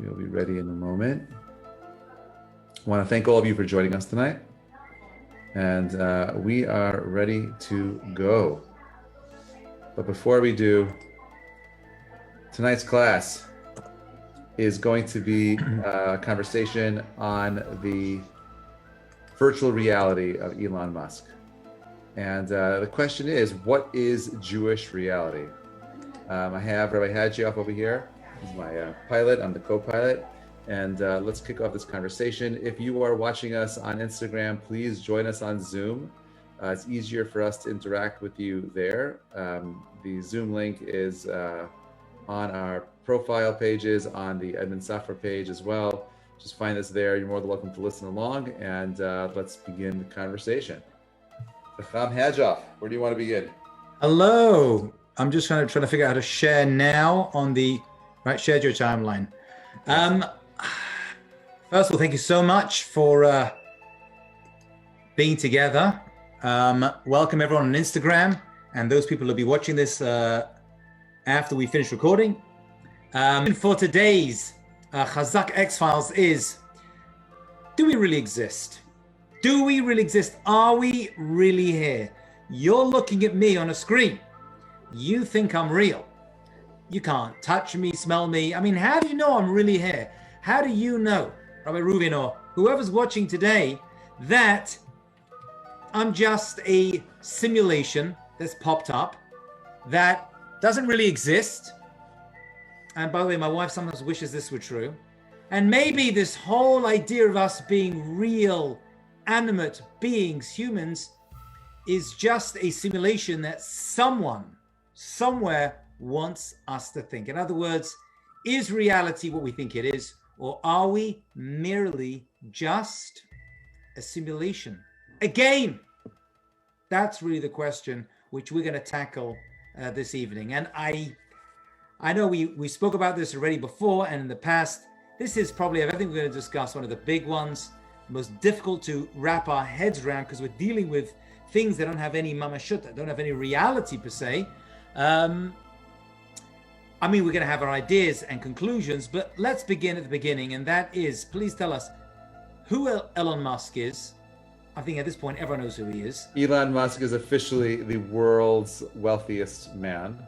We'll be ready in a moment. I want to thank all of you for joining us tonight. And we are ready to go. But before we do, tonight's class is going to be a conversation on the virtual reality of Elon Musk. And the question is, what is Jewish reality? I have Rabbi Hadjioff over here. He's my pilot. I'm the co-pilot. And let's kick off this conversation. If you are watching us on Instagram, please join us on Zoom. It's easier for us to interact with you there. The Zoom link is on our profile pages, on the Edmund Safra page as well. Just find us there. You're more than welcome to listen along, and let's begin the conversation. Chacham Hadjioff, where do you want to begin? Hello. I'm just trying to figure out how to share now on the share your timeline. First of all, thank you so much for being together. Welcome everyone on Instagram and those people who'll be watching this after we finish recording. For today's Chazak X-Files is, do we really exist? Do we really exist? Are we really here? You're looking at me on a screen. You think I'm real. You can't touch me, smell me. I mean, how do you know I'm really here? How do you know, Rabbi Rubin or whoever's watching today, that I'm just a simulation that's popped up that doesn't really exist? And by the way, my wife sometimes wishes this were true. And maybe this whole idea of us being real, animate beings, humans, is just a simulation that someone, somewhere wants us to think. In other words, is reality what we think it is, or are we merely just a simulation, a game? That's really the question which we're going to tackle this evening. And I know we spoke about this already before and in the past. This is probably, of everything we're going to discuss, one of the big ones, most difficult to wrap our heads around, because we're dealing with things that don't have any mamashut, that don't have any reality per se. I mean, we're going to have our ideas and conclusions, but let's begin at the beginning. And that is, please tell us who Elon Musk is. I think at this point, everyone knows who he is. Elon Musk is officially the world's wealthiest man,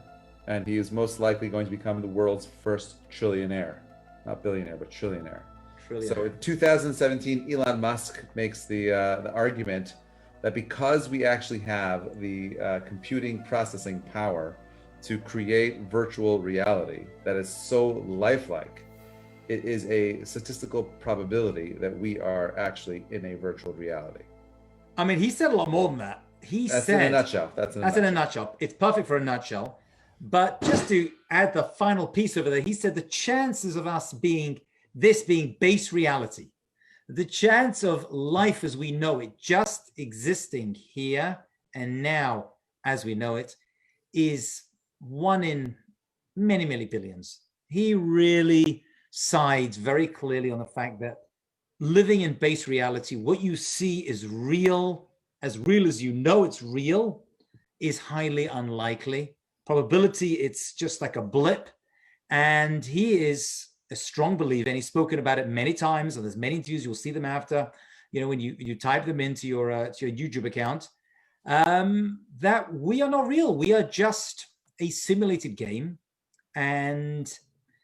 and he is most likely going to become the world's first trillionaire. Not billionaire, but trillionaire. So in 2017, Elon Musk makes the argument that because we actually have the computing processing power to create virtual reality that is so lifelike, it is a statistical probability that we are actually in a virtual reality. I mean, he said a lot more than that. That's in a nutshell. That's in a nutshell. It's perfect for a nutshell. But just to add the final piece over there, he said the chances of us being base reality, the chance of life as we know it, just existing here and now as we know it, is 1 in many, many billions. He really sides very clearly on the fact that living in base reality, what you see is real as you know it's real, is highly unlikely. Probability, it's just like a blip. And he is a strong believer, and he's spoken about it many times, and there's many interviews, you'll see them after, when you type them into your YouTube account, that we are not real. We are just a simulated game, and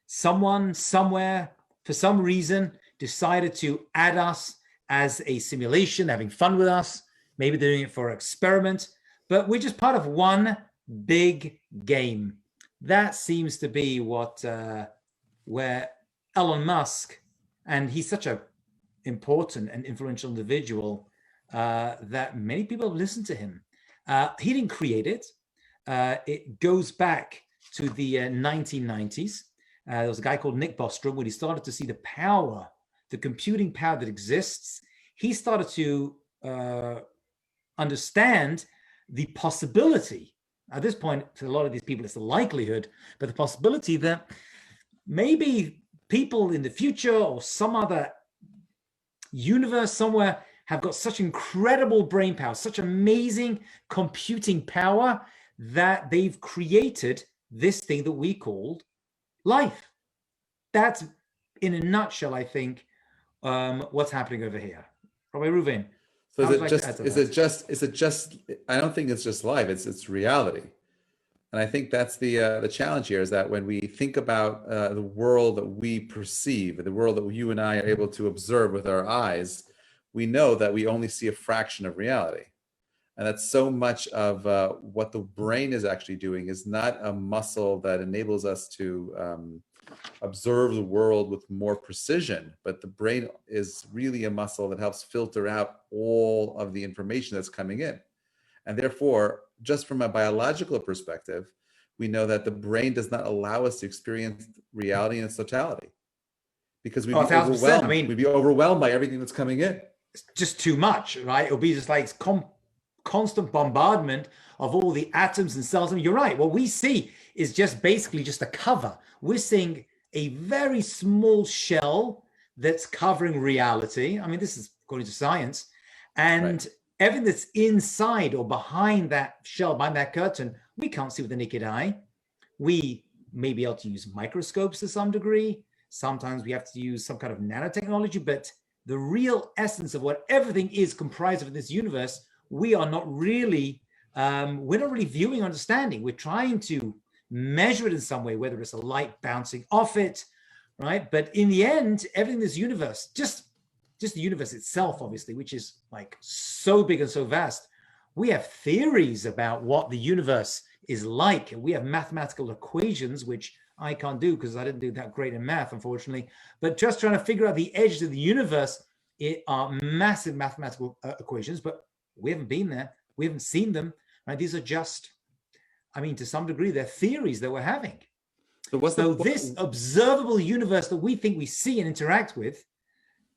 someone somewhere for some reason decided to add us as a simulation, having fun with us. Maybe they're doing it for an experiment, but we're just part of one big game. That seems to be what where Elon Musk, and he's such a important and influential individual that many people have listened to him. He didn't create it. It goes back to the 1990s. There was a guy called Nick Bostrom. When he started to see the power, the computing power that exists, he started to understand the possibility. At this point, for a lot of these people, it's the likelihood, but the possibility that maybe people in the future or some other universe somewhere have got such incredible brain power, such amazing computing power, that they've created this thing that we called life. That's in a nutshell, I think, what's happening over here. Rabbi Reuven, So how would you like to add to that? is it just, I don't think it's just life, it's reality. And I think that's the challenge here is that when we think about the world that we perceive, the world that you and I are able to observe with our eyes, we know that we only see a fraction of reality. And that's so much of what the brain is actually doing is not a muscle that enables us to observe the world with more precision, but the brain is really a muscle that helps filter out all of the information that's coming in. And therefore, just from a biological perspective, we know that the brain does not allow us to experience reality in its totality because we'd Oh, be 1,000%. I overwhelmed. We'd mean, be overwhelmed by everything that's coming in. it's just too much, right? It'll be just like constant bombardment of all the atoms and cells. I mean, you're right. What we see is just basically just a cover. We're seeing a very small shell that's covering reality. I mean, this is according to science. And Right. everything that's inside or behind that shell, behind that curtain, we can't see with the naked eye. We may be able to use microscopes to some degree. Sometimes we have to use some kind of nanotechnology, but the real essence of what everything is comprised of in this universe, we are not really, we're not really viewing, understanding. We're trying to measure it in some way, whether it's a light bouncing off it, right? But in the end, everything in this universe, just the universe itself, obviously, which is like so big and so vast, we have theories about what the universe is like. And we have mathematical equations, which I can't do because I didn't do that great in math, unfortunately. But just trying to figure out the edges of the universe, it are massive mathematical equations, but we haven't been there. We haven't seen them, right? These are just, I mean, to some degree, they're theories that we're having. So this observable universe that we think we see and interact with,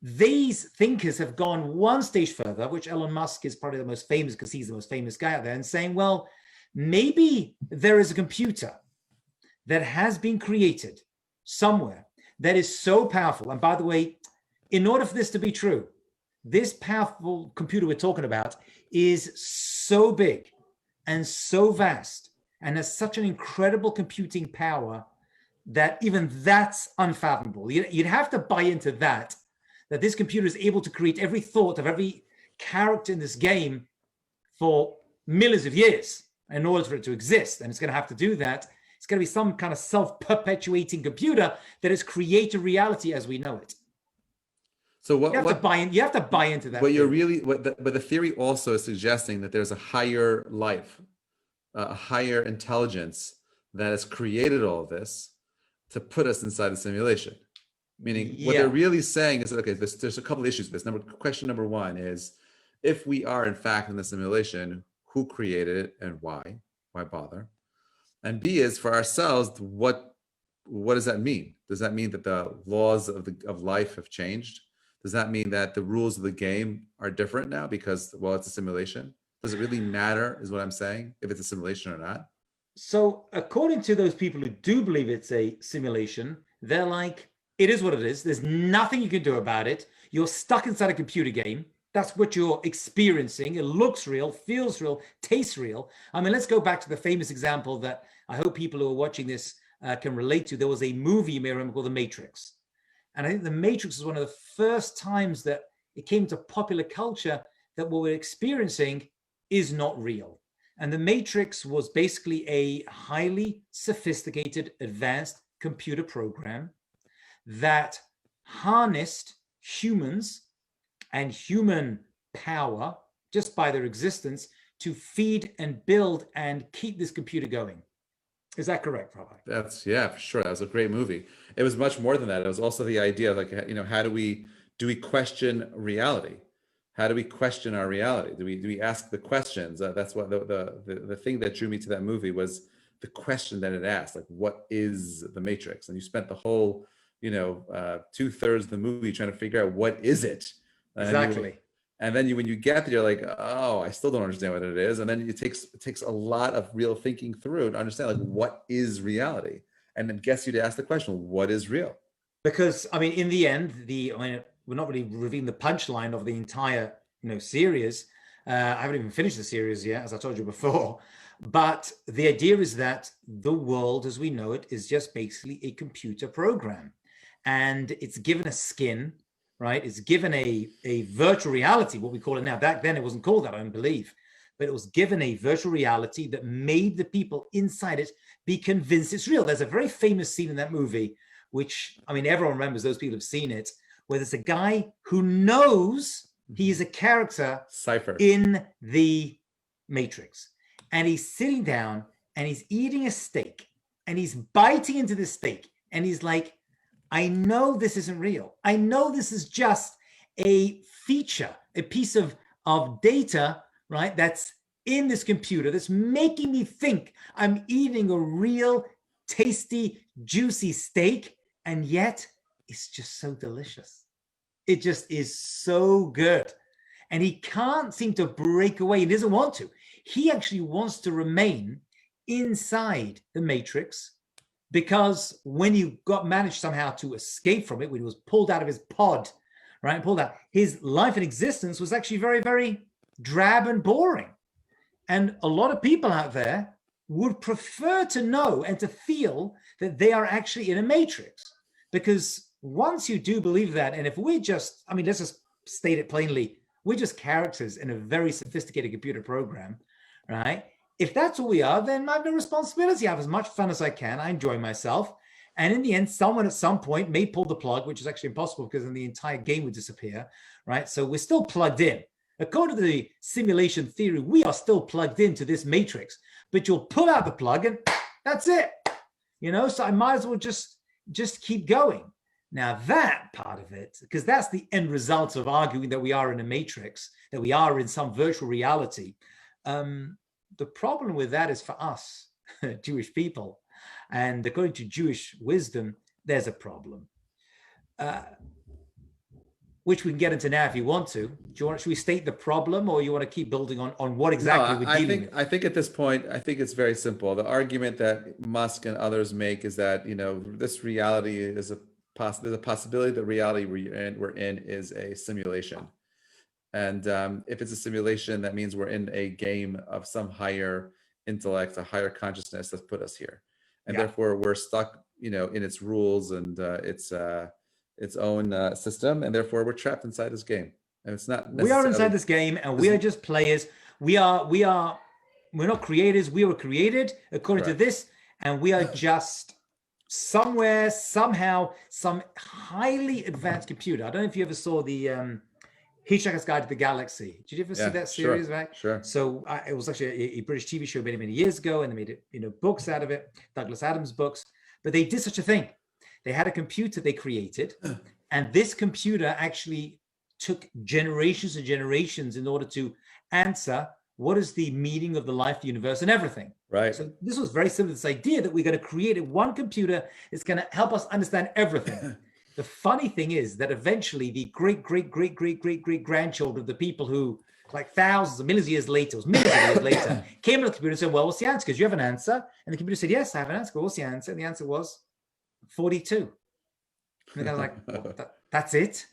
these thinkers have gone one stage further, which Elon Musk is probably the most famous because he's the most famous guy out there, and saying, well, maybe there is a computer that has been created somewhere that is so powerful. And by the way, in order for this to be true, this powerful computer we're talking about is so big and so vast and has such an incredible computing power that even that's unfathomable. You'd have to buy into that this computer is able to create every thought of every character in this game for millions of years in order for it to exist. And it's going to have to do that. It's going to be some kind of self-perpetuating computer that has created reality as we know it. So what you have to buy into that. What you're really, but the theory also is suggesting that there's a higher life, a higher intelligence that has created all of this to put us inside the simulation. Meaning what they're really saying is, okay, there's a couple of issues with this. Question number one is, if we are in fact in the simulation, who created it and why? Why bother? And B is, for ourselves, what does that mean? Does that mean that the laws of life have changed? Does that mean that the rules of the game are different now because, well, it's a simulation? Does it really matter, is what I'm saying, if it's a simulation or not? So according to those people who do believe it's a simulation, they're like, it is what it is. There's nothing you can do about it. You're stuck inside a computer game. That's what you're experiencing. It looks real, feels real, tastes real. I mean, let's go back to the famous example that I hope people who are watching this can relate to. There was a movie you may remember called The Matrix. And I think The Matrix was one of the first times that it came to popular culture that what we're experiencing is not real. And The Matrix was basically a highly sophisticated, advanced computer program that harnessed humans and human power just by their existence to feed and build and keep this computer going. Is that correct, Rabbi? That's, yeah, for sure. That was a great movie. It was much more than that. It was also the idea of, like, how do we question reality? How do we question our reality? Do we ask the questions? That's what the thing that drew me to that movie was the question that it asked, like, what is the Matrix? And you spent the whole 2/3 of the movie trying to figure out what is it. Exactly. And then when you get there, you're like, oh, I still don't understand what it is. And then it takes a lot of real thinking through to understand, like, what is reality, and then gets you to ask the question, what is real? Because I mean, in the end, we're not really revealing the punchline of the entire series. I haven't even finished the series yet, as I told you before. But the idea is that the world as we know it is just basically a computer program. and it's given a skin, right? It's given a virtual reality, what we call it now. Back then, it wasn't called that, I don't believe. But it was given a virtual reality that made the people inside it be convinced it's real. There's a very famous scene in that movie, which, I mean, everyone remembers, those people have seen it, where there's a guy who knows he is a character Cypher in the Matrix. And he's sitting down and he's eating a steak and he's biting into the steak. And he's like, I know this isn't real. I know this is just a feature, a piece of data, right? That's in this computer that's making me think I'm eating a real tasty, juicy steak. And yet it's just so delicious. It just is so good. And he can't seem to break away. He doesn't want to. He actually wants to remain inside the Matrix, because when he managed somehow to escape from it, when he was pulled out of his pod, right, pulled out, his life and existence was actually very, very drab and boring. And a lot of people out there would prefer to know and to feel that they are actually in a Matrix. Because once you do believe that, and if we're just, I mean, let's just state it plainly, we're just characters in a very sophisticated computer program, right? If that's all we are, then I have no responsibility. I have as much fun as I can. I enjoy myself. And in the end, someone at some point may pull the plug, which is actually impossible because then the entire game would disappear, right? So we're still plugged in. According to the simulation theory, we are still plugged into this matrix, but you'll pull out the plug and that's it. You know, so I might as well just keep going. Now that part of it, because that's the end result of arguing that we are in a matrix, that we are in some virtual reality. The problem with that is for us, Jewish people, and according to Jewish wisdom, there's a problem, which we can get into now if you want to. Should we state the problem, or you want to keep building on what exactly we're dealing with? I think at this point, I think it's very simple. The argument that Musk and others make is that, you know, this reality is there's a possibility that reality we're in is a simulation. And if it's a simulation, that means we're in a game of some higher intellect, a higher consciousness that's put us here. And therefore we're stuck, you know, in its rules and its own system. And therefore we're trapped inside this game. And it's not necessarily... We are inside this game and we are just players. We're not creators. We were created according to this. And we are just somewhere, somehow, some highly advanced computer. I don't know if you ever saw the... Hitchhiker's Guide to the Galaxy. Did you ever see that series? Right? Sure. So it was actually a British TV show many, many years ago, and they made it, you know, books out of it, Douglas Adams books. But they did such a thing. They had a computer they created, and this computer actually took generations and generations in order to answer what is the meaning of the life, the universe, and everything. Right. So this was very simple. This idea that we're going to create one computer that's going to help us understand everything. The funny thing is that eventually the great grandchildren of the people who, like thousands of millions of years later, came to the computer and said, well, what's the answer? Because you have an answer. And the computer said, yes, I have an answer. Well, what's the answer? And the answer was 42. And the guy was like, well, that's it?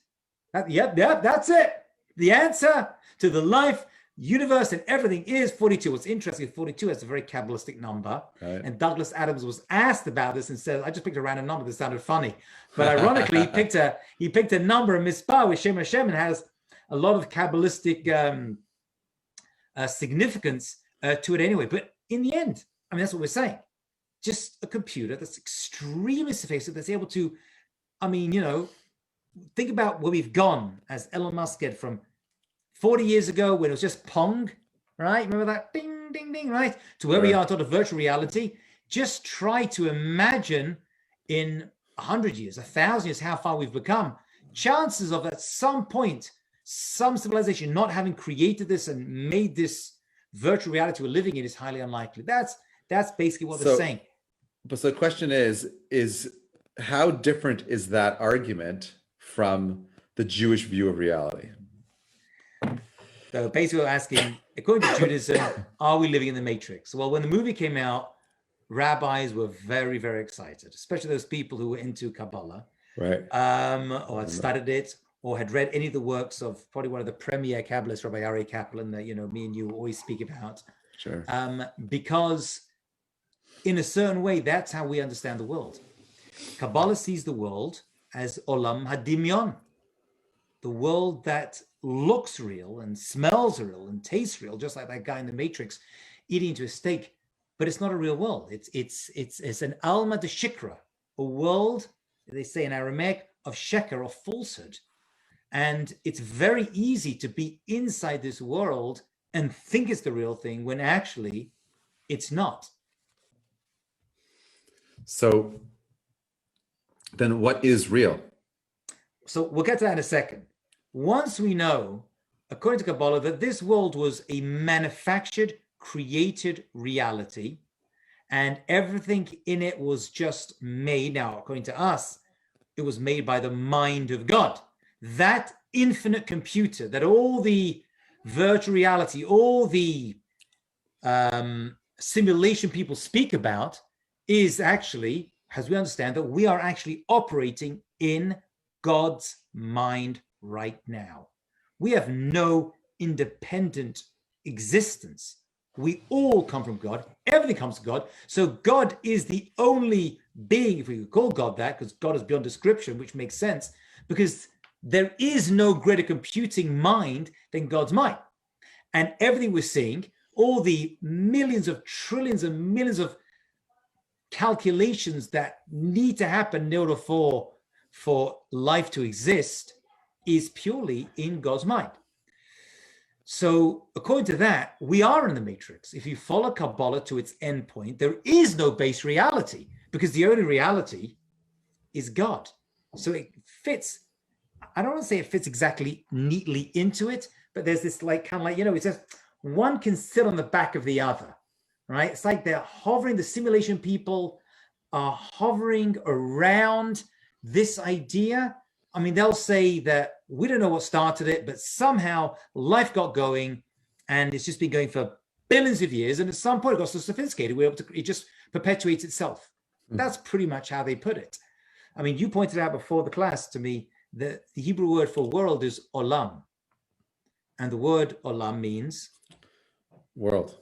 Yep, that's it. The answer to the life, universe, and everything is 42. What's interesting, 42 is a very Kabbalistic number. Right. And Douglas Adams was asked about this and said, I just picked a random number that sounded funny. But ironically, he picked a number, Mispah, with Shem Hashem, and has a lot of Kabbalistic significance to it anyway. But in the end, I mean, that's what we're saying. Just a computer that's extremely sophisticated, that's able to, I mean, you know, think about where we've gone, as Elon Musk said, from 40 years ago when it was just Pong, right? Remember that? Ding, ding, ding, right? To where we are toward a virtual reality. Just try to imagine in 100 years, 1,000 years, how far we've become. Chances of at some point, some civilization not having created this and made this virtual reality we're living in is highly unlikely. That's basically what they're saying. But so the question is how different is that argument from the Jewish view of reality? So basically we're asking, according to Judaism, are we living in the Matrix? Well, when the movie came out, rabbis were very, very excited, especially those people who were into Kabbalah, right? Or had studied it, or had read any of the works of probably one of the premier Kabbalists, Rabbi Ari Kaplan, that, you know, me and you always speak about. Sure. Because in a certain way, that's how we understand the world. Kabbalah sees the world as Olam Hadimyon, the world that looks real and smells real and tastes real, just like that guy in the Matrix eating into a steak, but it's not a real world. It's an alma de shikra, a world, they say in Aramaic, of sheker, of falsehood. And it's very easy to be inside this world and think it's the real thing when actually it's not. So then what is real? So we'll get to that in a second. Once we know, according to Kabbalah, that this world was a manufactured, created reality, and everything in it was just made. Now, according to us, it was made by the mind of God. That infinite computer, that all the virtual reality, all the simulation people speak about is actually, as we understand, that we are actually operating in God's mind right now. We have no independent existence. We all come from God. Everything comes from God. So God is the only being, if we could call God that, because God is beyond description, which makes sense, because there is no greater computing mind than God's mind. And everything we're seeing, all the millions of trillions and millions of calculations that need to happen in order for life to exist, is purely in God's mind. So according to that, we are in the matrix. If you follow Kabbalah to its endpoint, there is no base reality, because the only reality is God. So it fits, I don't want to say it fits exactly neatly into it, but there's this like kind of like, it says one can sit on the back of the other, right? It's like they're hovering, the simulation people are hovering around this idea. I mean, they'll say that we don't know what started it, but somehow life got going and it's just been going for billions of years. And at some point it got so sophisticated, it just perpetuates itself. That's pretty much how they put it. I mean, you pointed out before the class to me that the Hebrew word for world is olam. And the word olam means? World.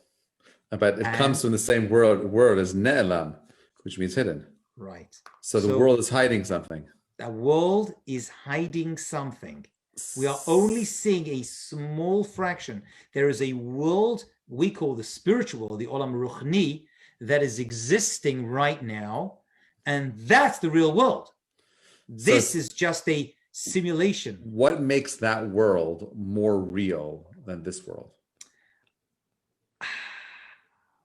But it comes from the same word as ne'elam, which means hidden. Right. So the world is hiding something. The world is hiding something. We are only seeing a small fraction. There is a world we call the spiritual world, the olam ruchni, that is existing right now. And that's the real world. This is just a simulation. What makes that world more real than this world?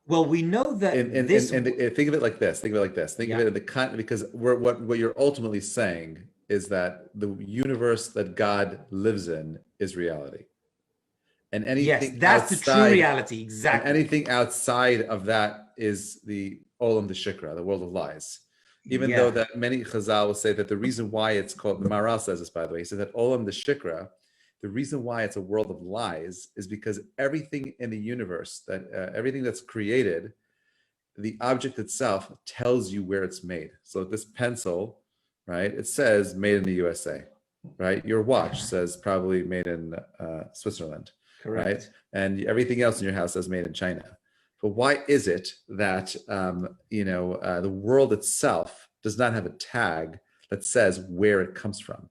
Well, we know that think of it like this. Think of it in the because what you're ultimately saying is that the universe that God lives in is reality, and anything that's the true reality. Exactly. Anything outside of that is the olam d'shikra, the world of lies. Even though that many Chazal will say that the reason why it's called, the Maharal says this, by the way, he says that olam d'shikra, the reason why it's a world of lies is because everything in the universe, everything that's created, the object itself tells you where it's made. So this pencil, right, it says made in the USA, right? Your watch says probably made in Switzerland, correct, right? And everything else in your house says made in China. But why is it that the world itself does not have a tag that says where it comes from?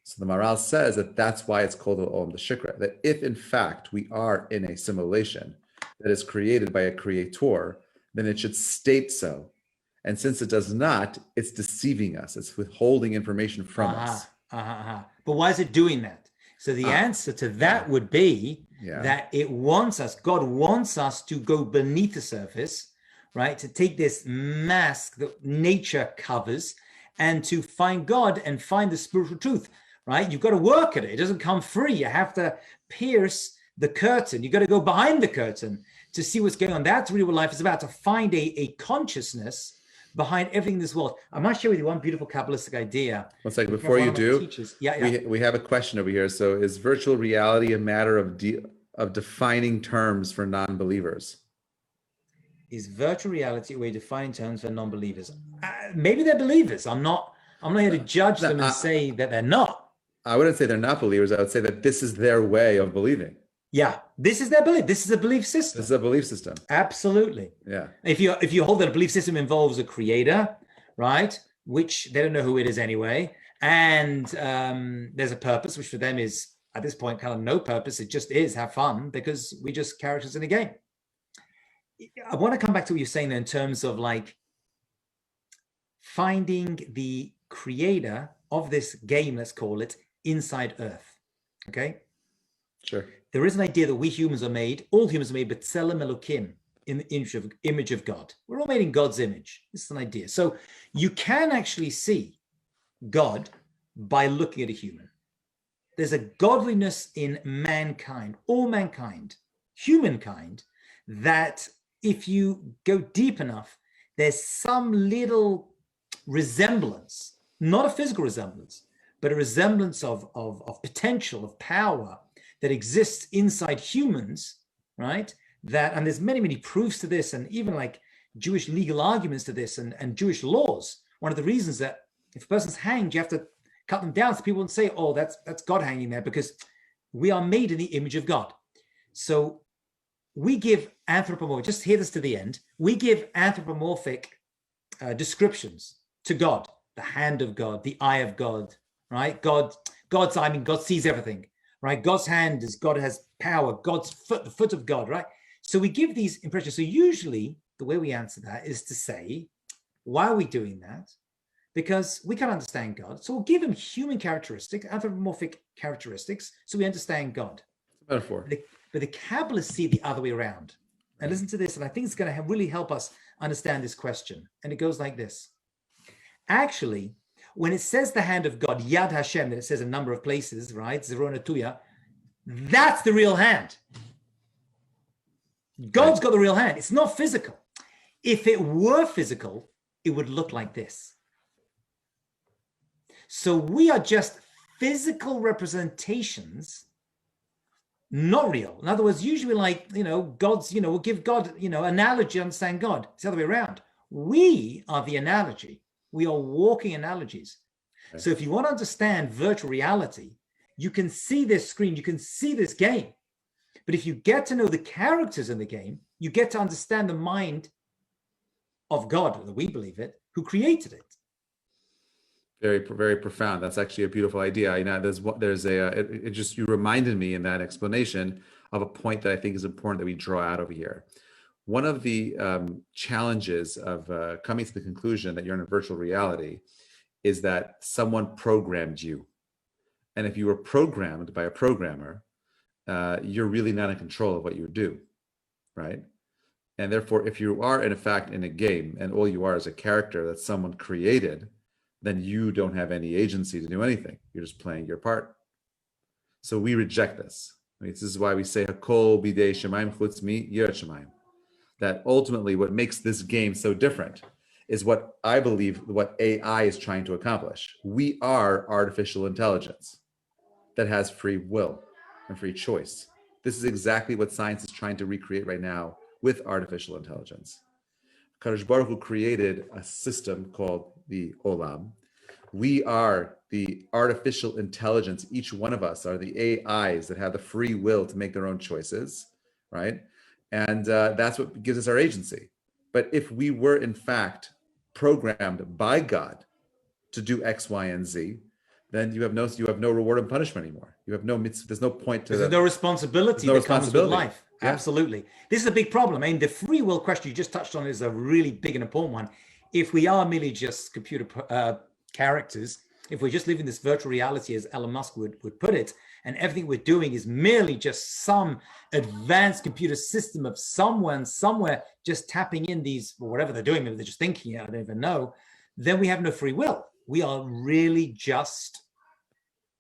So the Maharal says that that's why it's called the Olam d'Shikra, that if in fact we are in a simulation that is created by a creator, then it should state so. And since it does not, it's deceiving us. It's withholding information from us. But why is it doing that? So the answer to that would be that it wants us, God wants us to go beneath the surface, right? To take this mask that nature covers and to find God and find the spiritual truth. Right? You've got to work at it. It doesn't come free. You have to pierce the curtain. You've got to go behind the curtain to see what's going on. That's really what life is about, to find a consciousness behind everything in this world. I might share with you one beautiful Kabbalistic idea. One second, before you do, we have a question over here. So is virtual reality a matter of defining terms for non-believers? Is virtual reality a way of defining terms for non-believers? Maybe they're believers. I'm not here to judge them and say that they're not. I wouldn't say they're not believers. I would say that this is their way of believing. Yeah, this is their belief. This is a belief system. This is a belief system. Absolutely. Yeah. If you hold that a belief system involves a creator, right? which they don't know who it is anyway. And there's a purpose, which for them is, at this point, kind of no purpose. It just is have fun because we just characters in a game. I want to come back to what you're saying in terms of like finding the creator of this game, let's call it, inside Earth. Okay? Sure. There is an idea that we humans are made, all humans are made, B'Tselem Elokim, in the image of God. We're all made in God's image. This is an idea. So you can actually see God by looking at a human. There's a godliness in mankind, all mankind, humankind, that if you go deep enough, there's some little resemblance, not a physical resemblance, but a resemblance of potential, of power that exists inside humans, right? That, and there's many, many proofs to this, and even like Jewish legal arguments to this, and Jewish laws. One of the reasons that if a person's hanged, you have to cut them down so people won't say, oh, that's God hanging there, because we are made in the image of God. So we give anthropomorphic, just hear this to the end, we give anthropomorphic descriptions to God, the hand of God, the eye of God, right? God's eye, I mean, God sees everything, right? God's hand is, God has power, God's foot, the foot of God, right? So we give these impressions. So usually the way we answer that is to say, why are we doing that? Because we can't understand God. So we'll give him human characteristics, anthropomorphic characteristics, so we understand God. Metaphor. But the Kabbalists see it the other way around. And listen to this, and I think it's going to really help us understand this question. And it goes like this. Actually, when it says the hand of God, Yad Hashem, that it says a number of places, right? Zerona Tuya, that's the real hand. God's got the real hand. It's not physical. If it were physical, it would look like this. So we are just physical representations, not real. In other words, usually like, God's, we'll give God, analogy, understand God. It's the other way around. We are the analogy. We are walking analogies. Okay. So if you want to understand virtual reality, you can see this screen, you can see this game. But if you get to know the characters in the game, you get to understand the mind of God, that we believe it, who created it. Very, very profound. That's actually a beautiful idea. You reminded me in that explanation of a point that I think is important that we draw out over here. One of the challenges of coming to the conclusion that you're in a virtual reality is that someone programmed you. And if you were programmed by a programmer, you're really not in control of what you do, right? And therefore, if you are in fact in a game and all you are is a character that someone created, then you don't have any agency to do anything. You're just playing your part. So we reject this. I mean, this is why we say Hakol bidei Shemaim chutz mi yirat Shemaim. That ultimately what makes this game so different is what I believe what AI is trying to accomplish. We are artificial intelligence that has free will and free choice. This is exactly what science is trying to recreate right now with artificial intelligence. Kadosh Baruch Hu created a system called the Olam. We are the artificial intelligence. Each one of us are the AIs that have the free will to make their own choices, right? And that's what gives us our agency. But if we were in fact programmed by God to do X, Y, and Z, then you have no reward and punishment anymore. You have no mitzvah. There's no point to there's no responsibility that comes with life. Yeah. Absolutely. This is a big problem. I mean, the free will question you just touched on is a really big and important one. If we are merely just computer characters, if we're just living this virtual reality, as Elon Musk would put it, and everything we're doing is merely just some advanced computer system of someone somewhere just tapping in these, or whatever they're doing, maybe they're just thinking it, I don't even know, then we have no free will. We are really just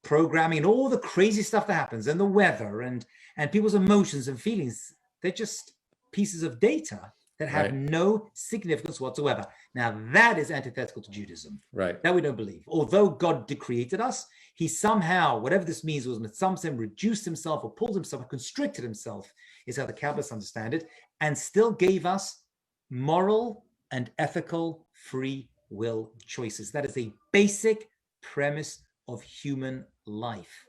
programming, and all the crazy stuff that happens, and the weather, and people's emotions and feelings, they're just pieces of data that have no significance whatsoever. Now, that is antithetical to Judaism. Right. That we don't believe. Although God created us, he somehow, whatever this means, was in some sense reduced himself or pulled himself or constricted himself, is how the Kabbalists understand it, and still gave us moral and ethical free will choices. That is a basic premise of human life.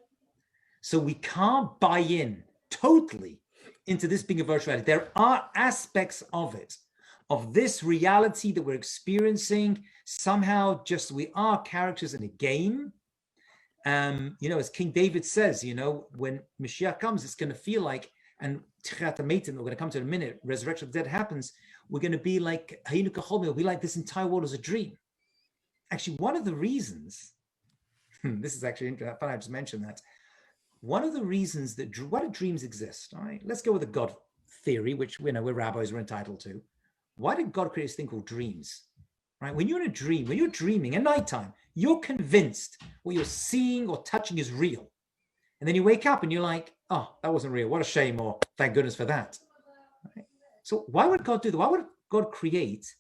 So we can't buy in totally into this being a virtual reality. There are aspects of it, of this reality that we're experiencing, somehow just we are characters in a game. As King David says, when Mashiach comes, it's going to feel like, and Tchiat HaMetim, we're going to come to in a minute, resurrection of the dead happens, we're going to be like, Hayinu Kachol, we'll be like this entire world is a dream. Actually, one of the reasons, this is actually interesting, I just mentioned that, one of the reasons that, why do dreams exist? All right, let's go with the God theory, which we're rabbis are entitled to. Why did God create this thing called dreams? Right? When you're in a dream, when you're dreaming at nighttime, you're convinced what you're seeing or touching is real. And then you wake up and you're like, oh, that wasn't real. What a shame, or thank goodness for that. Right? So why would God do that? Why would God create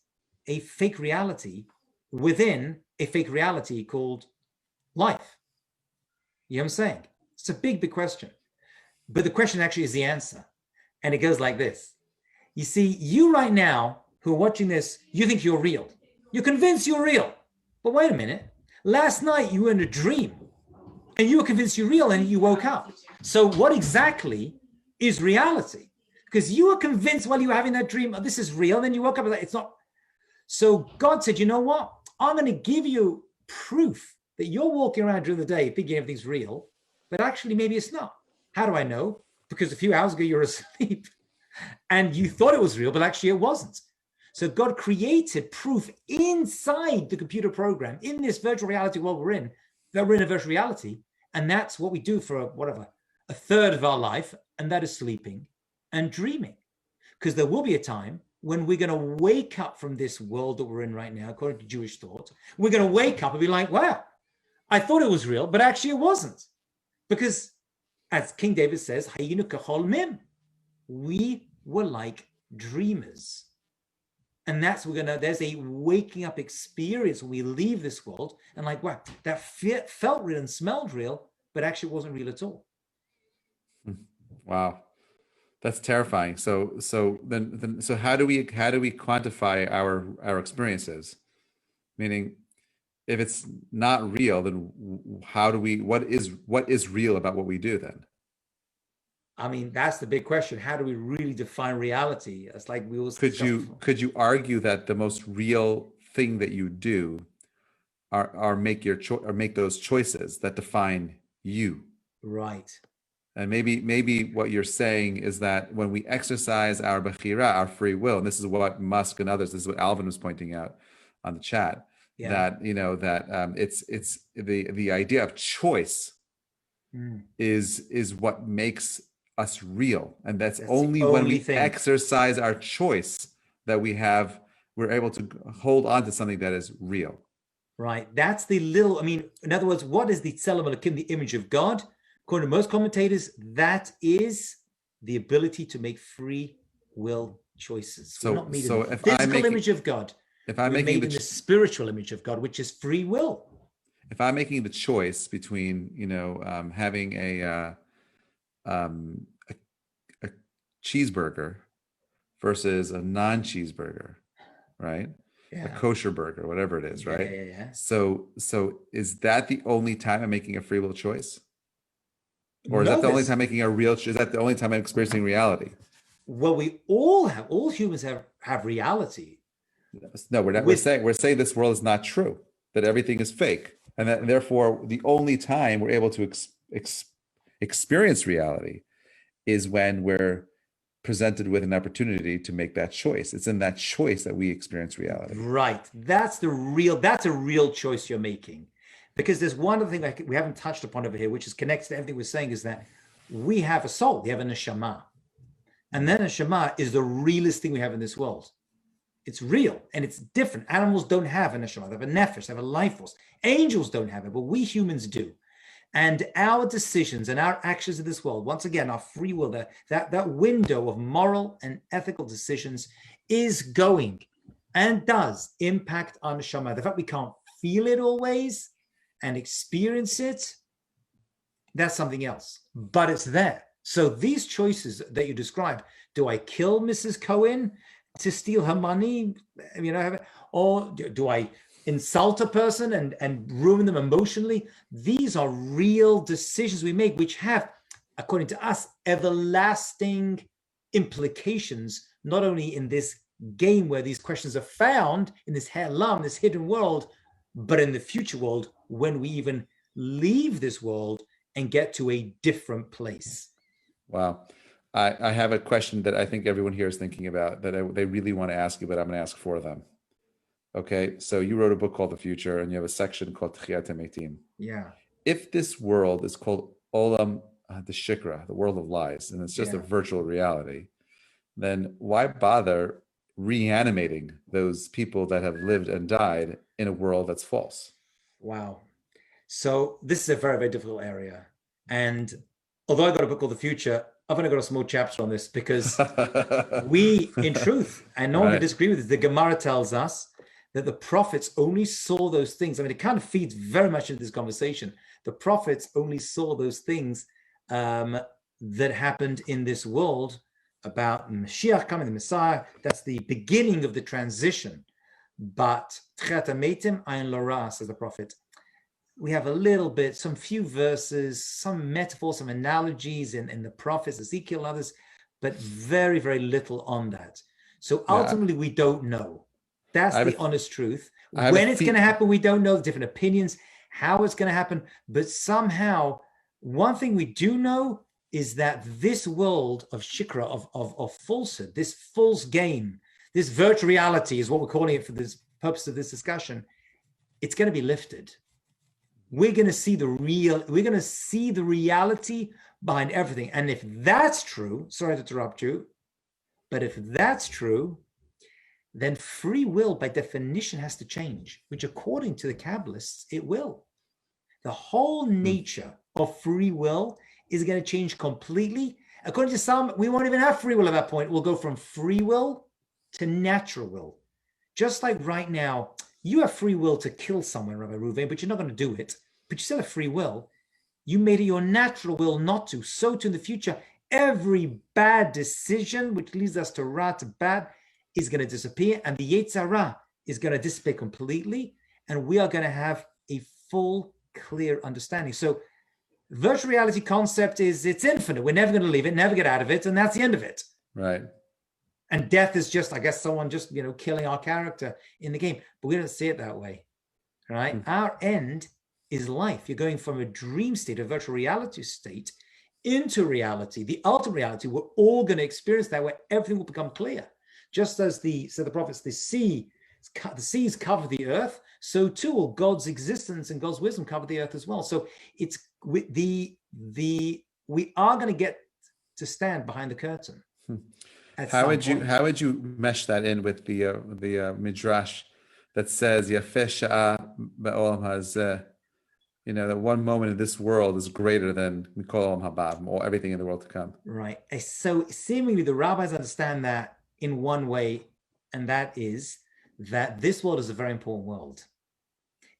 a fake reality within a fake reality called life? You know what I'm saying? It's a big, big question. But the question actually is the answer. And it goes like this. You see, you right now who are watching this, you think you're real. You're convinced you're real. But wait a minute. Last night you were in a dream and you were convinced you're real and you woke up. So what exactly is reality? Because you were convinced while you were having that dream, oh, this is real. And then you woke up and it's not. So God said, you know what? I'm going to give you proof that you're walking around during the day thinking everything's real, but actually maybe it's not. How do I know? Because a few hours ago you were asleep and you thought it was real, but actually it wasn't. So God created proof inside the computer program, in this virtual reality world we're in, that we're in a virtual reality. And that's what we do for a third of our life, and that is sleeping and dreaming. Because there will be a time when we're going to wake up from this world that we're in right now, according to Jewish thought. We're going to wake up and be like, wow, I thought it was real, but actually it wasn't. Because as King David says, Hayinu kachol mim, we were like dreamers. And there's a waking up experience when we leave this world and like, wow, that felt real and smelled real, but actually wasn't real at all. Wow. That's terrifying. So how do we quantify our experiences? Meaning, if it's not real, then what is real about what we do then? I mean, that's the big question. How do we really define reality? It's like we always could you argue that the most real thing that you do are make those choices that define you, right? And maybe what you're saying is that when we exercise our bechira, our free will, and this is what Musk and others, this is what Alvin was pointing out on the chat, that it's the idea of choice is what makes us real, and that's only when we exercise our choice that we're able to hold on to something that is real. Right. That's in other words, what is the Tzelem Elokim, the image of God? According to most commentators, that is the ability to make free will choices. We're not made in the physical image of God. If I'm we're made in the spiritual image of God, which is free will. If I'm making the choice between, having a cheeseburger versus a non-cheeseburger, right? Yeah. A kosher burger, whatever it is, right? Yeah. So is that the only time I'm making a free will choice? Or is that the only time is that the only time I'm experiencing reality? Well, we all humans have reality. No, we're saying this world is not true, that everything is fake. And that therefore the only time we're able to experience reality is when we're presented with an opportunity to make that choice. It's in that choice that we experience reality. Right. That's a real choice you're making. Because there's one other thing we haven't touched upon over here, which is connected to everything we're saying, is that we have a soul. We have a neshama. And then a neshama is the realest thing we have in this world. It's real and it's different. Animals don't have a neshama. They have a nefesh, they have a life force. Angels don't have it, but we humans do. And our decisions and our actions in this world, once again, our free will, that window of moral and ethical decisions is going and does impact our neshama. The fact we can't feel it always and experience it, that's something else, but it's there. So these choices that you described, do I kill Mrs. Cohen to steal her money, or do I insult a person and ruin them emotionally? These are real decisions we make, which have, according to us, everlasting implications, not only in this game where these questions are found in this Helam, this hidden world, but in the future world, when we even leave this world and get to a different place. Wow. I have a question that I think everyone here is thinking about that they really want to ask you, but I'm going to ask for them. Okay. So you wrote a book called The Future, and you have a section called Tchiyat HaMetim. Yeah. If this world is called Olam the Shikra, the world of lies, and it's just a virtual reality, then why bother reanimating those people that have lived and died in a world that's false? Wow. So this is a very, very difficult area. And although I got a book called The Future, I've only got a small chapter on this because we, in truth, and no one can disagree with this, the Gemara tells us that the prophets only saw those things. I mean, it kind of feeds very much into this conversation. The prophets only saw those things that happened in this world about Mashiach coming, the Messiah. That's the beginning of the transition. But Tchiyat HaMetim ayin lara, says the prophet. We have a little bit, some few verses, some metaphors, some analogies in the prophets, Ezekiel and others, but very, very little on that. So ultimately, we don't know. That's the honest truth. When it's going to happen, we don't know. Different opinions, how it's going to happen. But somehow, one thing we do know is that this world of shikra, of falsehood, this false game, this virtual reality is what we're calling it for this purpose of this discussion, it's going to be lifted. We're going to see the reality behind everything. And if that's true, sorry to interrupt you, but if that's true, then free will by definition has to change, which according to the Kabbalists, it will. The whole nature of free will is going to change completely. According to some, we won't even have free will at that point. We'll go from free will to natural will. Just like right now, you have free will to kill someone, Rabbi Reuven, but you're not going to do it. But you still have free will. You made it your natural will not to. So too in the future, every bad decision, which leads us to ra, to bad, is going to disappear. And the Yetzer Hara is going to dissipate completely. And we are going to have a full, clear understanding. So virtual reality concept is it's infinite. We're never going to leave it, never get out of it. And that's the end of it. Right. And death is just, I guess, someone just, killing our character in the game. But we don't see it that way, right? Our end is life. You're going from a dream state, a virtual reality state, into reality, the ultimate reality. We're all going to experience that, where everything will become clear. Just as the prophets, the seas cover the earth, so too will God's existence and God's wisdom cover the earth as well. So it's we are going to get to stand behind the curtain. How would you mesh that in with the midrash that says Yafeh sha'a ba'olam hazeh, that one moment in this world is greater than mikol olam haba, or everything in the world to come. Right. So seemingly the rabbis understand that in one way, and that is that this world is a very important world.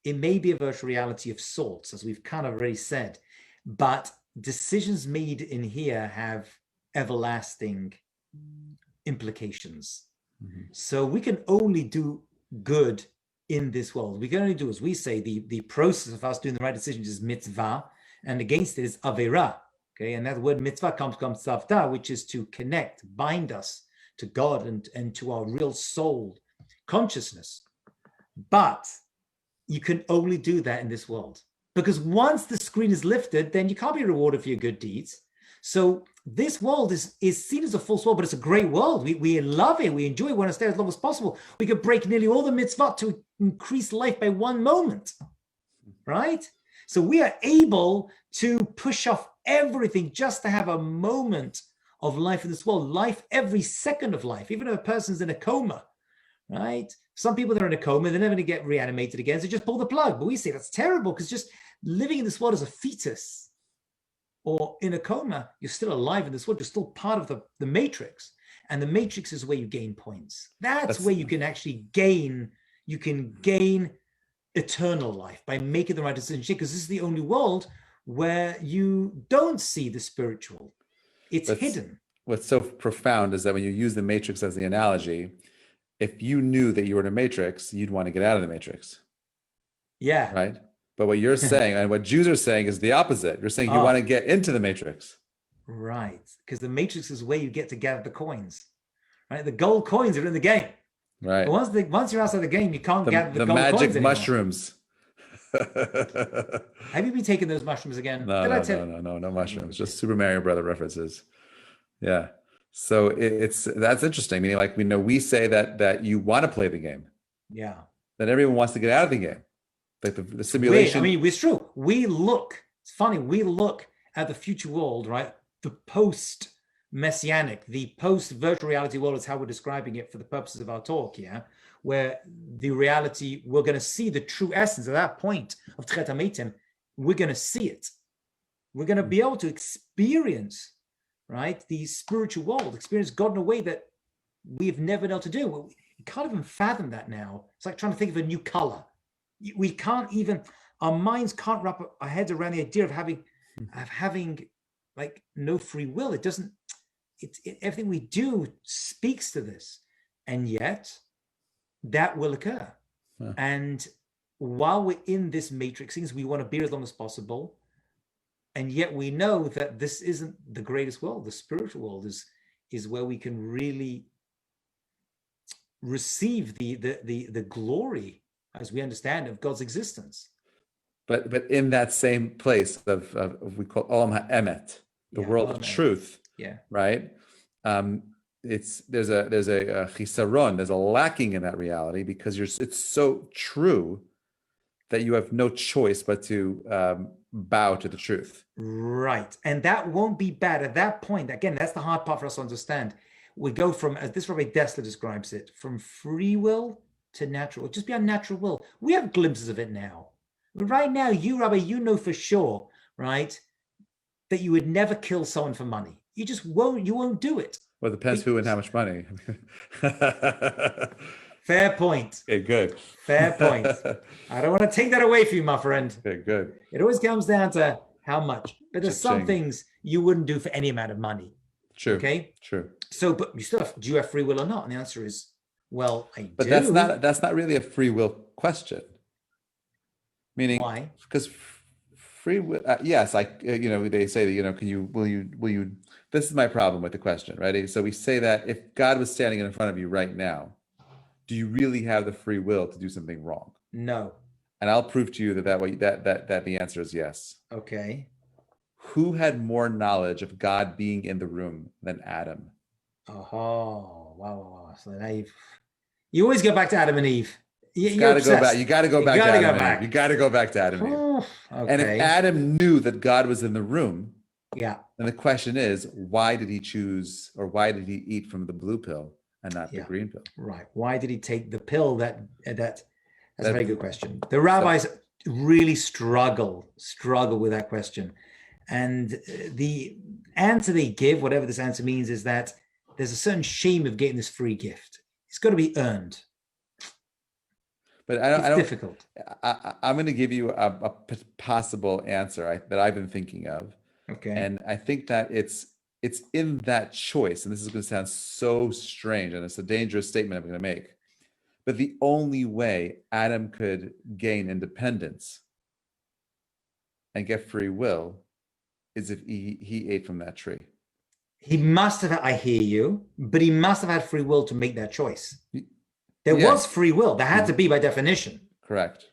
It may be a virtual reality of sorts, as we've kind of already said, but decisions made in here have everlasting implications. So we can only do good in this world. We can only do, as we say, the process of us doing the right decisions is mitzvah, and against it is avera. Okay, and that word mitzvah comes from tzavta, which is to connect, bind us to God and to our real soul consciousness. But you can only do that in this world, because once the screen is lifted, then you can't be rewarded for your good deeds. So this world is seen as a false world, but it's a great world. We love it. We enjoy it. We want to stay as long as possible. We could break nearly all the mitzvot to increase life by one moment, right? So we are able to push off everything just to have a moment of life in this world, life every second of life, even if a person's in a coma, right? Some people that are in a coma, they're never going to get reanimated again, so just pull the plug. But we say that's terrible, because just living in this world as a fetus or in a coma, you're still alive in this world. You're still part of the matrix. And the matrix is where you gain points. That's where you can actually gain eternal life by making the right decision, because this is the only world where you don't see the spiritual. It's hidden. What's so profound is that when you use the matrix as the analogy, if you knew that you were in a matrix, you'd want to get out of the matrix. Yeah. Right? But what you're saying, and what Jews are saying, is the opposite. You're saying you want to get into the matrix. Right. Because the matrix is where you get to gather the coins. Right? The gold coins are in the game. Right. Once you're outside the game, you can't get The the gold coins magic anymore. mushrooms. Have you been taking those mushrooms again? No mushrooms. Just Super Mario Brother references. Yeah. So that's interesting. Meaning, like, we say that you want to play the game, Yeah. that everyone wants to get out of the game, like the simulation. Weird. I mean, it's true. It's funny. We look at the future world, right? The post-messianic, the post-virtual reality world is how we're describing it for the purposes of our talk, yeah? Where the reality, we're going to see the true essence at that point of Tchet HaMetim. We're going to see it. We're going to be able to experience, right, the spiritual world, experience God in a way that we've never been able to do. We can't even fathom that now. It's like trying to think of a new color. We can't even, our minds can't wrap our heads around the idea of having like no free will. It doesn't, everything we do speaks to this. And yet that will occur. Yeah. And while we're in this matrix, things we want to be as long as possible. And yet we know that this isn't the greatest world. The spiritual world is where we can really receive the glory, as we understand, of God's existence. But in that same place of we call Olam HaEmet, the world of truth. Yeah. Right. There's a chisaron, there's a lacking in that reality because it's so true that you have no choice but to bow to the truth. Right. And that won't be bad at that point. Again, that's the hard part for us to understand. We go from, as this Rabbi Dessler describes it, from free will to natural, just beyond natural will. We have glimpses of it now. Right now, you, Rabbi, you know for sure, right, that you would never kill someone for money. You just won't, you won't do it. Well, it depends who and how much money. Fair point. Okay, good. Fair point. I don't want to take that away from you, my friend. Okay, good. It always comes down to how much. But there's some things you wouldn't do for any amount of money. True. Okay? True. So, but you still have, do you have free will or not? And the answer is, well, I do. But that's not really a free will question. Meaning, why? Because free will, yes, they say that, will you, this is my problem with the question, right? So we say that if God was standing in front of you right now, do you really have the free will to do something wrong? No. And I'll prove to you that the answer is yes. Okay. Who had more knowledge of God being in the room than Adam? Oh, wow. So now you always go back to Adam and Eve. You got to go back. You got to go back to Adam and Eve. You got to go back to Adam and Eve. Okay. And if Adam knew that God was in the room, yeah. then the question is, why did he choose, or why did he eat from the blue pill and not the green pill? Right. Why did he take the pill that's a very good question. The rabbis really struggle with that question. And the answer they give, whatever this answer means, is that there's a certain shame of getting this free gift. It's got to be earned. But it's difficult. I'm going to give you a possible answer that I've been thinking of. Okay. And I think that it's in that choice, and this is going to sound so strange, and it's a dangerous statement I'm going to make, but the only way Adam could gain independence and get free will is if he ate from that tree. He must have, I hear you, but he must have had free will to make that choice. There was free will. There had to be by definition. Correct.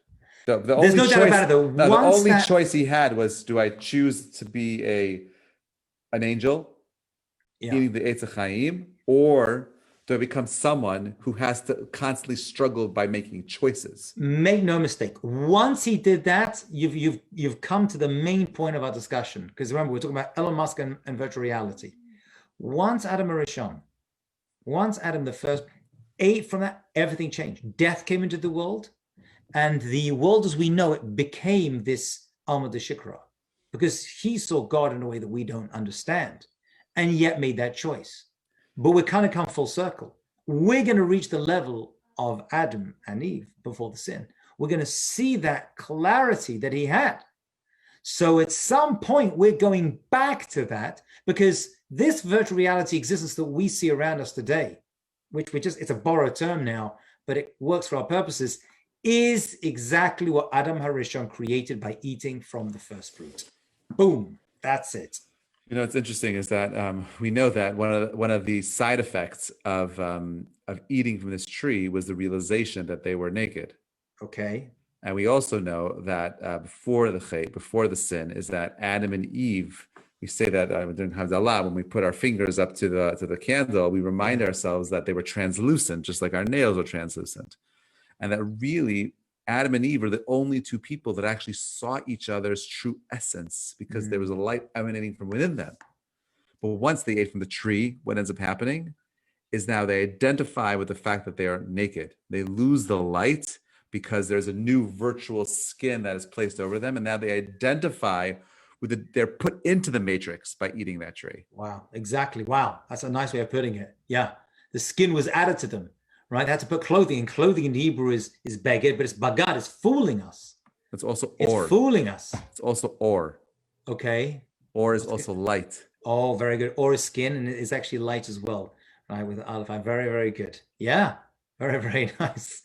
There's no doubt about it. The only choice he had was, do I choose to be an angel, eating the Eitz HaChaim, or do I become someone who has to constantly struggle by making choices? Make no mistake. Once he did that, you've come to the main point of our discussion. Because remember, we're talking about Elon Musk and virtual reality. Once Adam Arishon, once Adam the first ate from that, everything changed. Death came into the world, and the world as we know it became this Alma de Shikra, because he saw God in a way that we don't understand, and yet made that choice. But we're kind of come full circle. We're going to reach the level of Adam and Eve before the sin. We're going to see that clarity that he had. So at some point, we're going back to that, because this virtual reality existence that we see around us today, which it's a borrowed term now, but it works for our purposes, is exactly what Adam Harishon created by eating from the first fruit. Boom, that's it. What's interesting is that we know that one of the side effects of eating from this tree was the realization that they were naked. Okay. And we also know that before the sin, is that Adam and Eve. We say that during Havdalah, when we put our fingers up to the candle, we remind ourselves that they were translucent, just like our nails are translucent, and that really Adam and Eve are the only two people that actually saw each other's true essence, because there was a light emanating from within them. But once they ate from the tree, what ends up happening is now they identify with the fact that they are naked. They lose the light because there's a new virtual skin that is placed over them. And now they identify with they're put into the matrix by eating that tree. Wow, exactly. Wow, that's a nice way of putting it. Yeah, the skin was added to them, right? They had to put clothing, and clothing in Hebrew is beged, but it's bagad. It's fooling us. It's also It's or. fooling us. It's also or. Okay. Or is also light. Oh, very good. Or is skin, and it's actually light as well, right? With aleph. Very, very good. Yeah, very, very nice.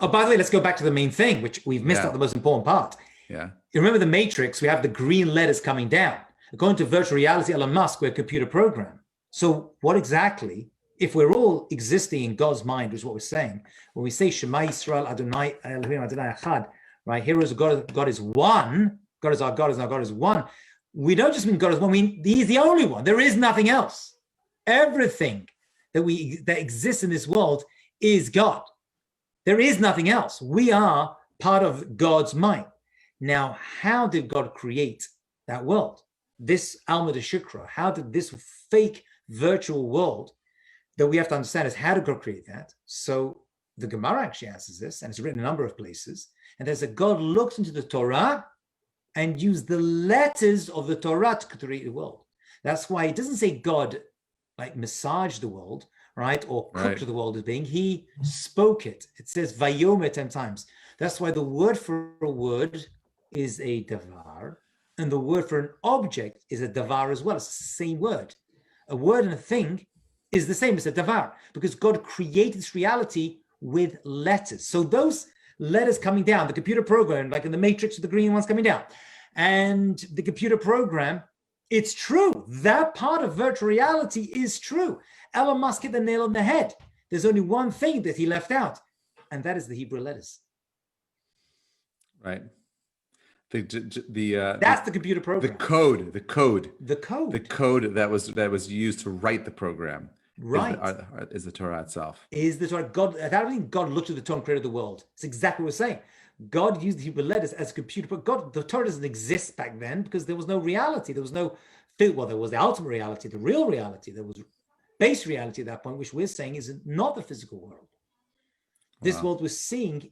Oh, by the way, let's go back to the main thing, which we've missed out the most important part. Yeah. You remember the matrix, we have the green letters coming down. According to virtual reality, Elon Musk, we're a computer program. So what exactly, if we're all existing in God's mind, which is what we're saying, when we say Shema Yisrael Adonai Elohim Adonai Echad, right? Here is God is one. God is our God, and our God is one. We don't just mean God is one, we mean He's the only one. There is nothing else. Everything that exists in this world is God. There is nothing else. We are part of God's mind. Now, how did God create that world? This Alma de Shukra, how did this fake virtual world that we have to understand is how did God create that? So the Gemara actually answers this, and it's written in a number of places. And there's a God looks into the Torah and used the letters of the Torah to create the world. That's why it doesn't say God like massaged the world, right? Or cooked the world as being. He spoke it. It says Vayomer 10 times. That's why the word for a word is a davar, and the word for an object is a davar as well. It's the same word. A word and a thing is the same as a davar, because God created this reality with letters. So those letters coming down, the computer program, like in the matrix, the green ones coming down, and the computer program, it's true. That part of virtual reality is true. Elon Musk hit the nail on the head. There's only one thing that he left out, and that is the Hebrew letters. Right. That's the computer program. The code that was used to write the program. Right. Is the Torah itself. Is the Torah. God, I don't think God looked at the Torah and created the world. It's exactly what we're saying. God used the Hebrew letters as a computer, but the Torah doesn't exist back then because there was no reality. There was no, well, there was the ultimate reality, the real reality. There was base reality at that point, which we're saying is not the physical world. This world we're seeing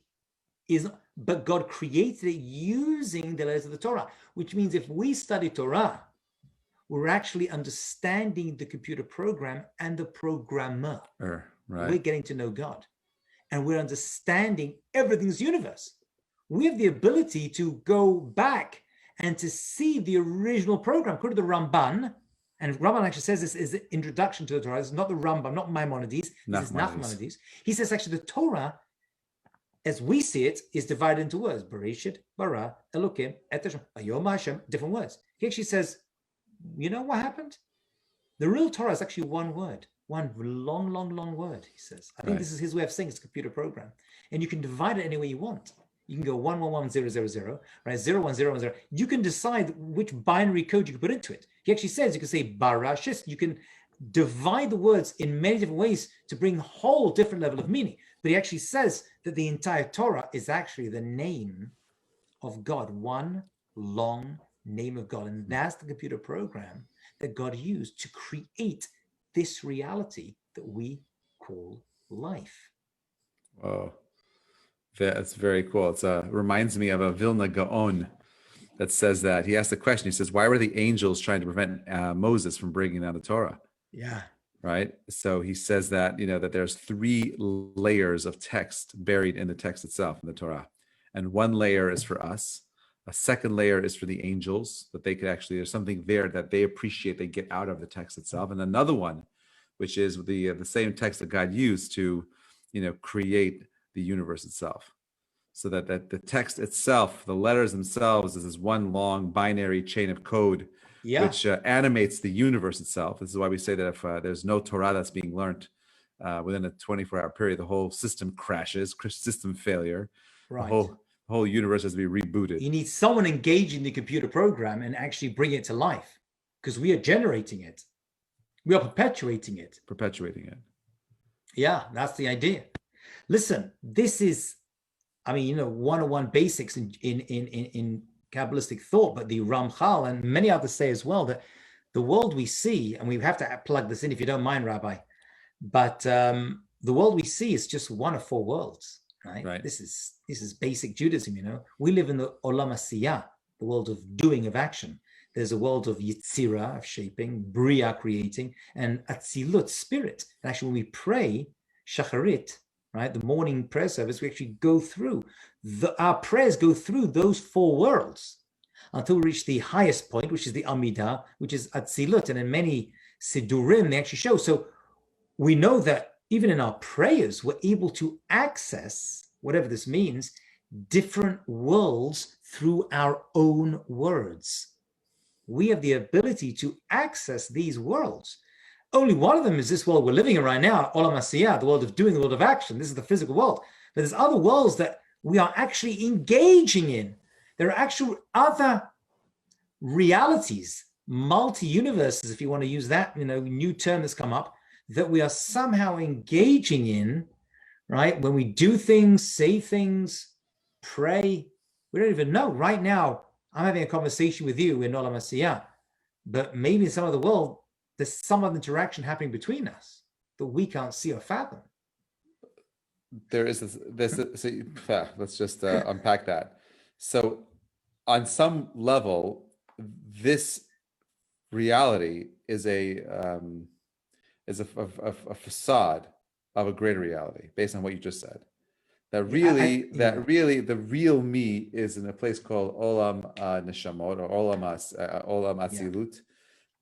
but God created it using the letters of the Torah, which means if we study Torah, we're actually understanding the computer program and the programmer. Right. We're getting to know God, and we're understanding everything's universe. We have the ability to go back and to see the original program. According to the Ramban, and Ramban actually says this is the introduction to the Torah. It's not the Rambam, not Maimonides. This is Nachmanides. He says actually the Torah, as we see it, is divided into words. Bereshit, bara, Elokim, et Hashem, Vayom Hashem, different words. He actually says, you know what happened? The real Torah is actually one word, one long, long, long word, he says. I think this is his way of saying it's a computer program. And you can divide it any way you want. You can go 111,000, right? 01,010. You can decide which binary code you can put into it. He actually says you can say barashis. You can divide the words in many different ways to bring a whole different level of meaning. But he actually says that the entire Torah is actually the name of God, one long name of God. And that's the computer program that God used to create this reality that we call life. Whoa. That's very cool. It reminds me of a Vilna Gaon that says that he asked the question. He says, why were the angels trying to prevent Moses from bringing down the Torah? Yeah. Right. So he says that, that there's 3 layers of text buried in the text itself in the Torah. And one layer is for us. A second layer is for the angels, that they could actually, there's something there that they appreciate, they get out of the text itself. And another one, which is the same text that God used to, create the universe itself. So that the text itself, the letters themselves, is this one long binary chain of code Yeah. which animates the universe itself. This is why we say that if there's no Torah that's being learned within a 24-hour period, the whole system crashes, system failure. Right. The whole universe has to be rebooted. You need someone engaging the computer program and actually bring it to life, because we are generating it. We are perpetuating it. Yeah, that's the idea. Listen, this is, I mean, you know, 101 basics in Kabbalistic thought, but the Ramchal and many others say as well that the world we see, and we have to plug this in if you don't mind, Rabbi, but the world we see is just one of four worlds, right? This is basic Judaism, you know. We live in the Olam Asiyah, the world of doing, of action. There's a world of Yitzira, of shaping, Bria, creating, and Atzilut, spirit. And actually, when we pray Shacharit, right, the morning prayer service, we actually go through, our prayers go through those four worlds until we reach the highest point, which is the Amidah, which is Atzilut. And in many Sidurim, they actually show. So we know that even in our prayers, we're able to access, whatever this means, different worlds through our own words. We have the ability to access these worlds. Only one of them is this world we're living in right now, Olam Asiyah, the world of doing, the world of action. This is the physical world. But there's other worlds that we are actually engaging in. There are actual other realities, multi-universes, if you want to use that, you know, new term that's come up, that we are somehow engaging in, right? When we do things, say things, pray, we don't even know. Right now, I'm having a conversation with you in Olam Asiyah, but maybe in some other world, there's some other interaction happening between us that we can't see or fathom. There is this let's just unpack that. So on some level, this reality is a facade of a greater reality based on what you just said. That really, the real me is in a place called Olam Neshamot or Olam Atzilut,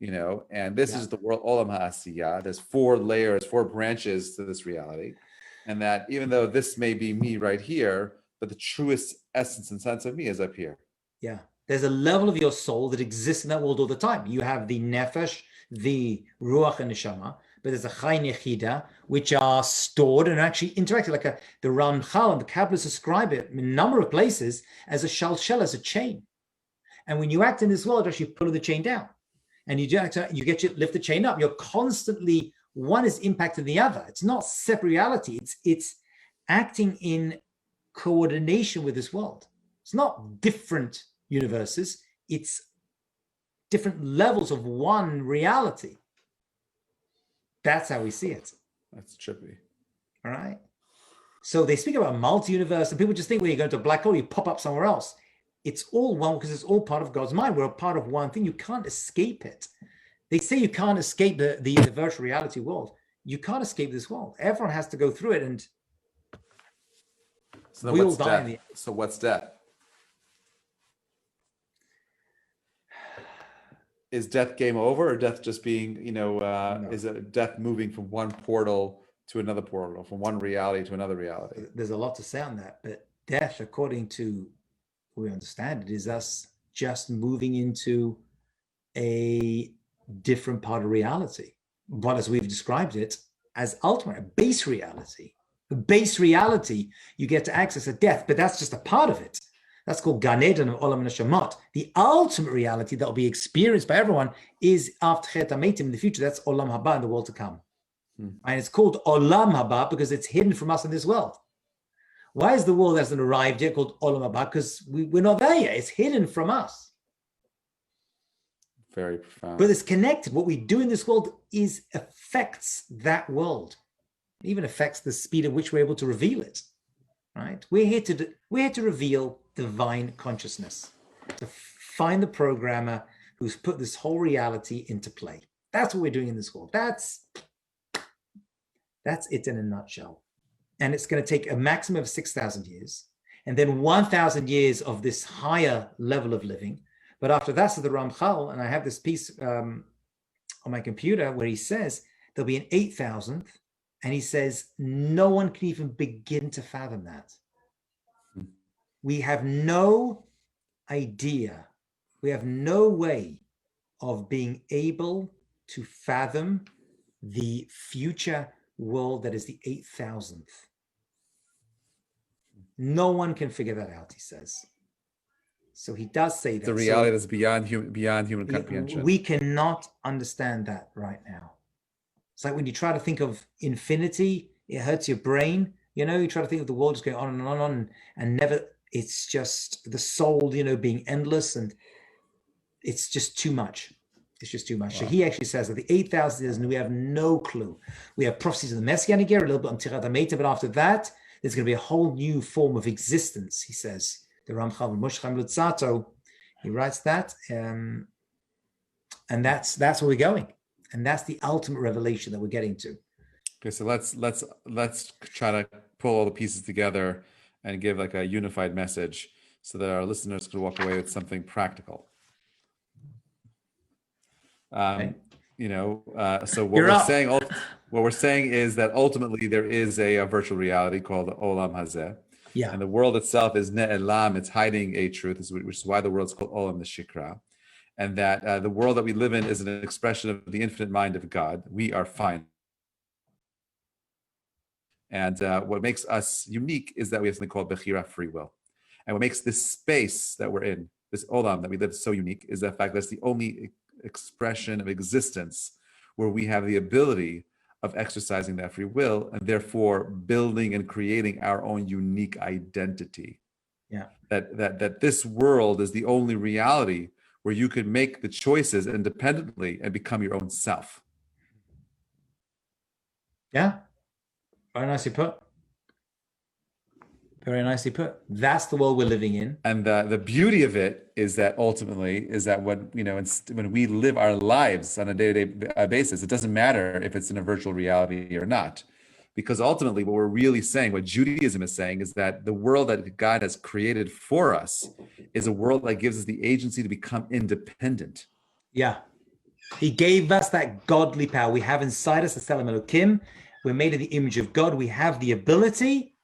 you know, and this is the world Olam HaAsiyah. There's four layers, four branches to this reality, and that even though this may be me right here, but the truest essence and sense of me is up here. Yeah, there's a level of your soul that exists in that world all the time. You have the nefesh, the ruach, and neshama. But there's a chay nechida, which are stored and actually interacted, like the Ramchal and the Kabbalists describe it in a number of places as a shalshel, as a chain. And when you act in this world, actually pull the chain down. And you lift the chain up. You're constantly, one is impacting the other. It's not separate reality. It's acting in coordination with this world. It's not different universes. It's different levels of one reality. That's how we see it. That's trippy. All right. So they speak about multi-universe, and people just think when you go to a black hole, you pop up somewhere else. It's all one because it's all part of God's mind. We're a part of one thing. You can't escape it. They say you can't escape the virtual reality world. You can't escape this world. Everyone has to go through it, and so we all die in the end. So what's death? Is death game over, or death just being, you know, no. Is it death moving from one portal to another portal, from one reality to another reality? There's a lot to say on that, but death, according to we understand it, is us just moving into a different part of reality. But as we've described it, as ultimate, a base reality. The base reality, you get to access at death, but that's just a part of it. That's called Gan Eden of Olam Neshamot. The ultimate reality that will be experienced by everyone is after Chet HaMeitim in the future. That's Olam Haba, in the world to come. And it's called Olam Haba because it's hidden from us in this world. Why is the world hasn't arrived yet called Olam Haba? Because we're not there yet. It's hidden from us. Very profound. But it's connected. What we do in this world affects that world. It even affects the speed at which we're able to reveal it. Right? We're here to reveal divine consciousness, to find the programmer who's put this whole reality into play. That's what we're doing in this world. That's it in a nutshell. And it's going to take a maximum of 6,000 years, and then 1,000 years of this higher level of living. But after that, so the Ramchal, and I have this piece on my computer where he says there'll be an 8,000th, and he says no one can even begin to fathom that. We have no idea. We have no way of being able to fathom the future world that is the 8,000th. No one can figure that out, he says. So he does say that. The reality that's beyond human comprehension. We cannot understand that right now. It's like when you try to think of infinity, it hurts your brain. You know, you try to think of the world just going on and on and never, it's just the soul, you know, being endless, and it's just too much. It's just too much. Wow. So he actually says that the 8,000 years, and we have no clue. We have prophecies of the Messianic era, a little bit on Tirat HaMeita, but after that, there's going to be a whole new form of existence, he says. The Ramchal Moshe Lutzato, he writes that, and that's where we're going, and that's the ultimate revelation that we're getting to. Okay, so let's try to pull all the pieces together and give like a unified message so that our listeners can walk away with something practical. Okay. You know, so what we're saying is that ultimately there is a virtual reality called the Olam Hazeh. Yeah. And the world itself is ne'elam, it's hiding a truth, which is why the world's called Olam the Shikra. And that the world that we live in is an expression of the infinite mind of God. We are fine. And what makes us unique is that we have something called Bechira, free will. And what makes this space that we're in, this Olam that we live, so unique is the fact that it's the only expression of existence where we have the ability of exercising that free will and therefore building and creating our own unique identity. Yeah. That this world is the only reality where you can make the choices independently and become your own self. Yeah. Very nicely put. Very nicely put. That's the world we're living in. And the beauty of it is that ultimately is that when we live our lives on a day-to-day basis, it doesn't matter if it's in a virtual reality or not, because ultimately what we're really saying, what Judaism is saying, is that the world that God has created for us is a world that gives us the agency to become independent. Yeah. He gave us that godly power. We have inside us the Tselem Elokim. We're made in the image of God. We have the ability.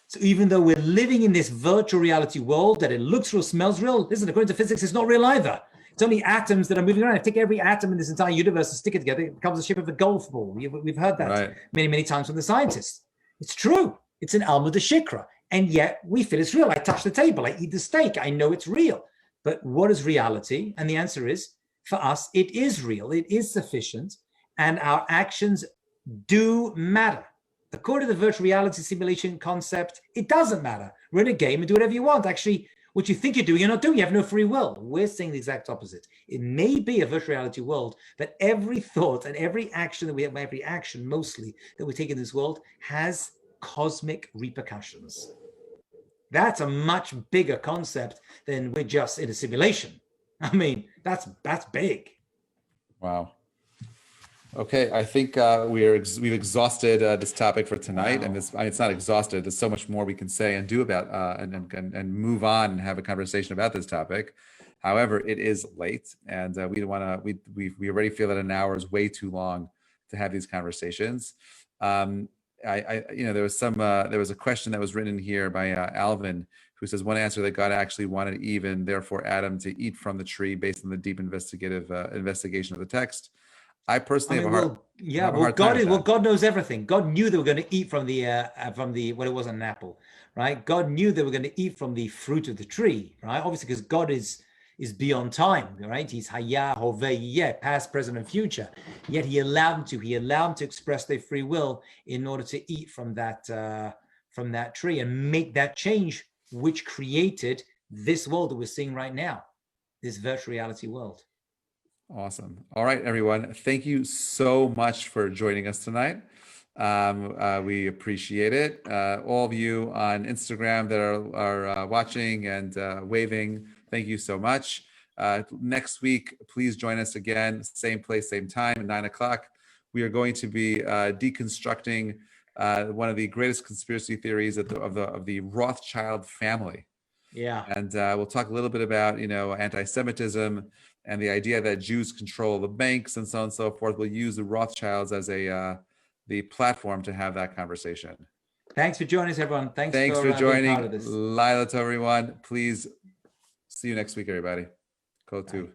So even though we're living in this virtual reality world that it looks real, smells real, listen, according to physics, it's not real either. It's only atoms that are moving around. If you take every atom in this entire universe and stick it together, it becomes the shape of a golf ball. We've heard that many, many times from the scientists. It's true. It's an Alma de Shikra. And yet we feel it's real. I touch the table. I eat the steak. I know it's real. But what is reality? And the answer is, for us, it is real. It is sufficient. And our actions do matter. According to the virtual reality simulation concept, it doesn't matter. We're in a game and do whatever you want. Actually, what you think you're doing, you're not doing. You have no free will. We're saying the exact opposite. It may be a virtual reality world, but every thought and every action that we have, every action mostly that we take in this world has cosmic repercussions. That's a much bigger concept than we're just in a simulation. I mean, that's big. Wow. Okay, I think we've exhausted this topic for tonight, and it's not exhausted. There's so much more we can say and do about and move on and have a conversation about this topic. However, it is late, and we want to. We already feel that an hour is way too long to have these conversations. There was a question that was written in here by Alvin, who says one answer that God actually wanted Eve and therefore Adam to eat from the tree based on the deep investigation of the text. I personally have a hard time. God knows everything. God knew they were going to eat from the well, it wasn't an apple, right? God knew they were going to eat from the fruit of the tree, right? Obviously, because God is beyond time, right? He's Hayah, Hoveh, past, present, and future. Yet He allowed them to. He allowed them to express their free will in order to eat from that tree and make that change, which created this world that we're seeing right now, this virtual reality world. Awesome. All right, everyone. Thank you so much for joining us tonight. We appreciate it. All of you on Instagram that are watching and waving, thank you so much. Next week, please join us again, same place, same time, at 9 o'clock. We are going to be deconstructing one of the greatest conspiracy theories of the Rothschild family. Yeah. And we'll talk a little bit about, anti-Semitism and the idea that Jews control the banks and so on and so forth. We'll use the Rothschilds as the platform to have that conversation. Thanks for joining us, everyone. Thanks for joining. Being part of this. Laila to everyone. Please see you next week, everybody. Kol Tuv.